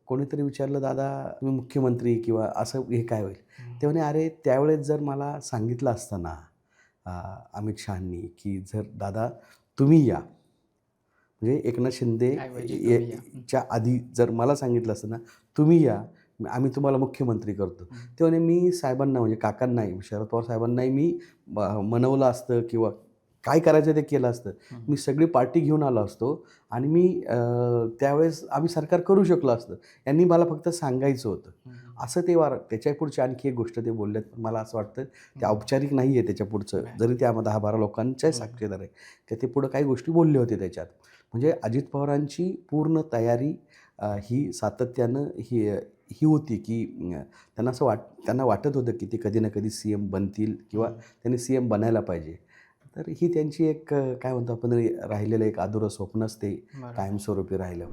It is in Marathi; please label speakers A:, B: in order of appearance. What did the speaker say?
A: कोणीतरी विचारलं, दादा तुम्ही मुख्यमंत्री किंवा असं हे काय होईल? ते म्हणे, अरे त्यावेळेस जर मला सांगितलं असतं ना अमित शहांनी, की जर दादा तुम्ही या, म्हणजे एकनाथ शिंदे
B: ऐवजी तुम्ही या.
A: च्या आधी जर मला सांगितलं असतं ना, तुम्ही या, आम्ही तुम्हाला मुख्यमंत्री करतो. ते म्हणे मी साहेबांना म्हणजे काकांनाही, शरद पवार साहेबांनाही मी मनवलं असतं किंवा काय करायचं ते केलं असतं. मी सगळी पार्टी घेऊन आलो असतो आणि मी त्यावेळेस आम्ही सरकार करू शकलो असतं. यांनी मला फक्त सांगायचं होतं. असं ते त्याच्या पुढची आणखी एक गोष्ट ते बोललेत. पण मला असं वाटतं ते औपचारिक नाही आहे त्याच्या पुढचं. जरी त्या 10-12 लोकांच्या साक्षीदार आहे. ते पुढं काही गोष्टी बोलले होते त्याच्यात. म्हणजे अजित पवारांची पूर्ण तयारी ही सातत्यानं ही होती, की त्यांना त्यांना वाटत होतं, की ते कधी ना कधी CM बनतील किंवा त्यांनी CM बनायला पाहिजे. तर ही त्यांची एक काय म्हणतो आपण राहिलेलं एक अधुरं स्वप्नच ते
B: बरोबर.
A: कायमस्वरूपी राहिलं.